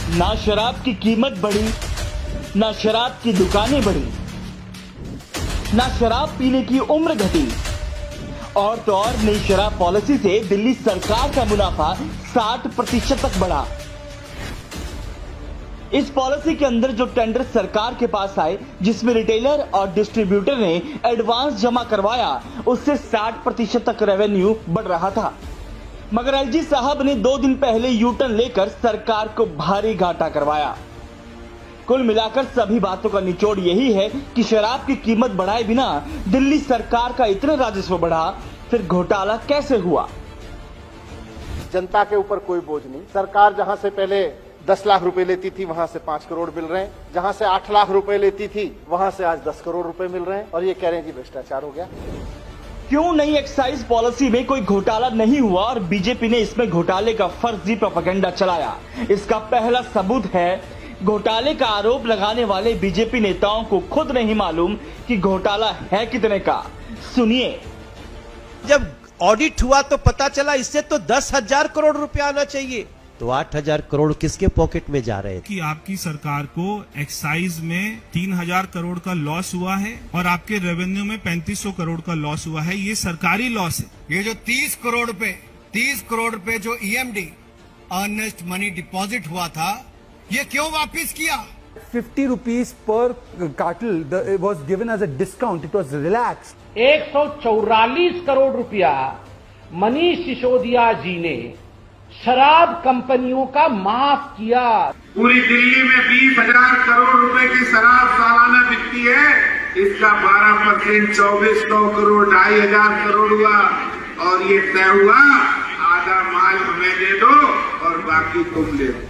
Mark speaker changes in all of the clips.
Speaker 1: ना शराब की कीमत बढ़ी, ना शराब की दुकानें बढ़ी, ना शराब पीने की उम्र घटी, और तो और नई शराब पॉलिसी से दिल्ली सरकार का मुनाफा 60% तक बढ़ा। इस पॉलिसी के अंदर जो टेंडर सरकार के पास आए, जिसमें रिटेलर और डिस्ट्रीब्यूटर ने एडवांस जमा करवाया, उससे 60% तक रेवेन्यू बढ़ रहा था। मगर एलजी साहब ने 2 दिन पहले यू टर्न लेकर सरकार को भारी घाटा करवाया। कुल मिलाकर सभी बातों का निचोड़ यही है कि शराब की कीमत बढ़ाए बिना दिल्ली सरकार का इतना राजस्व बढ़ा, फिर घोटाला कैसे हुआ?
Speaker 2: जनता के ऊपर कोई बोझ नहीं। सरकार जहां से पहले 10 लाख रुपए लेती थी, वहां से 5 करोड़ मिल रहे हैं। जहां से 8 लाख रुपए लेती थी, वहां से आज 10 करोड़ रुपए मिल रहे हैं, और ये कह रहे हैं जी भ्रष्टाचार हो गया।
Speaker 1: क्यों नई एक्साइज पॉलिसी में कोई घोटाला नहीं हुआ और बीजेपी ने इसमें घोटाले का फर्जी प्रोपेगेंडा चलाया? इसका पहला सबूत है, घोटाले का आरोप लगाने वाले बीजेपी नेताओं को खुद नहीं मालूम कि घोटाला है कितने का। सुनिए।
Speaker 3: जब ऑडिट हुआ तो पता चला इससे तो 10,000 करोड़ रुपया आना चाहिए, तो 8,000 करोड़ किसके पॉकेट में जा रहे हैं?
Speaker 4: कि आपकी सरकार को एक्साइज में 3,000 करोड़ का लॉस हुआ है और आपके रेवेन्यू में 3,500 करोड़ का लॉस हुआ है। ये सरकारी लॉस है।
Speaker 5: ये जो 30 करोड़ पे जो ईएमडी अर्नेस्ट मनी डिपॉजिट हुआ था, ये क्यों वापस किया?
Speaker 6: 50 rupees per cartel was given as a discount. It was relaxed.
Speaker 7: 144 crore रुपया मनीष सिसोदिया जी ने शराब कंपनियों का माफ किया।
Speaker 8: पूरी दिल्ली में 20,000 करोड़ रुपए की शराब सालाना बिकती है, इसका 12% 2,400 करोड़ 2,500 करोड़ हुआ, और ये तय हुआ आधा माल हमें दे दो और बाकी तुम ले लो।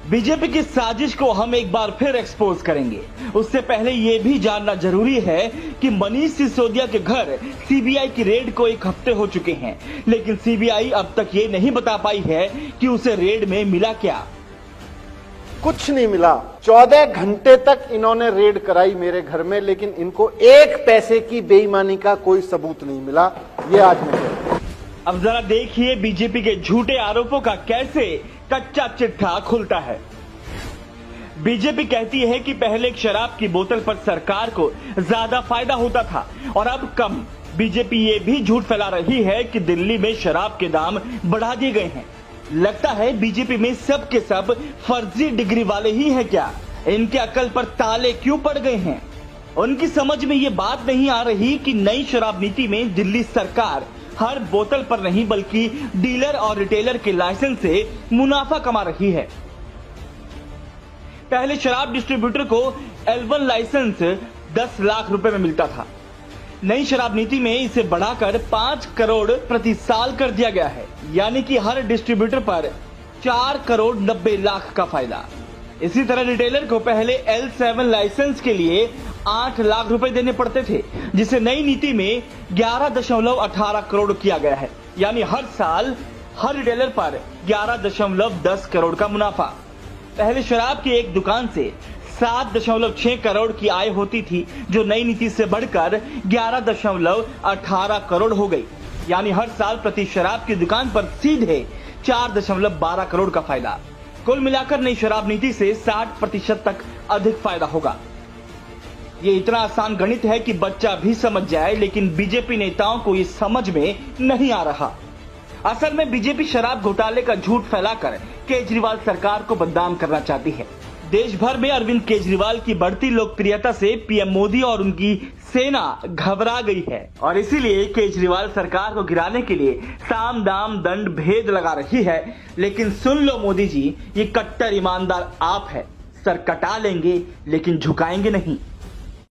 Speaker 1: बीजेपी की साजिश को हम एक बार फिर एक्सपोज करेंगे। उससे पहले यह भी जानना जरूरी है कि मनीष सिसोदिया के घर सीबीआई की रेड को 1 हफ्ते हो चुके हैं, लेकिन सीबीआई अब तक ये नहीं बता पाई है कि उसे रेड में मिला क्या।
Speaker 2: कुछ नहीं मिला। 14 घंटे तक इन्होंने रेड कराई मेरे घर में, लेकिन इनको 1 पैसे की बेईमानी का कोई सबूत नहीं मिला। ये आज मैं
Speaker 1: अब जरा देखिए बीजेपी के झूठे आरोपों का कैसे कच्चा चिट्ठा खुलता है। बीजेपी कहती है कि पहले एक शराब की बोतल पर सरकार को ज्यादा फायदा होता था और अब कम। बीजेपी ये भी झूठ फैला रही है कि दिल्ली में शराब के दाम बढ़ा दिए गए हैं। लगता है बीजेपी में सब के सब फर्जी डिग्री वाले ही हैं क्या? इनके अकल पर ताले क्यों पड़ गए हैं? उनकी समझ में ये बात नहीं आ रही कि नई शराब नीति में दिल्ली सरकार हर बोतल पर नहीं बल्कि डीलर और रिटेलर के लाइसेंस से मुनाफा कमा रही है। पहले शराब डिस्ट्रीब्यूटर को L1 लाइसेंस 10 लाख रुपए में मिलता था। नई शराब नीति में इसे बढ़ाकर 5 करोड़ प्रति साल कर दिया गया है, यानी कि हर डिस्ट्रीब्यूटर पर 4 करोड़ 90 लाख का फायदा। इसी तरह रिटेलर को पहले L7 लाइसेंस के लिए 8 लाख रुपए देने पड़ते थे, जिसे नई नीति में 11.18 करोड़ किया गया है, यानी हर साल हर रिटेलर पर 11.10 करोड़ का मुनाफा। पहले शराब की एक दुकान से 7.6 करोड़ की आय होती थी, जो नई नीति से बढ़कर 11.18 करोड़ हो गई, यानी हर साल प्रति शराब की दुकान पर सीधे 4.12 करोड़ का फायदा। कुल मिलाकर नई शराब नीति से 60% तक अधिक फायदा होगा। ये इतना आसान गणित है कि बच्चा भी समझ जाए, लेकिन बीजेपी नेताओं को ये समझ में नहीं आ रहा। असल में बीजेपी शराब घोटाले का झूठ फैलाकर केजरीवाल सरकार को बदनाम करना चाहती है। देश भर में अरविंद केजरीवाल की बढ़ती लोकप्रियता से पीएम मोदी और उनकी सेना घबरा गई है और इसीलिए केजरीवाल सरकार को गिराने के लिए साम दाम दंड भेद लगा रही है। लेकिन सुन लो मोदी जी, ये कट्टर ईमानदार आप है, सर कटा लेंगे लेकिन झुकाएंगे नहीं।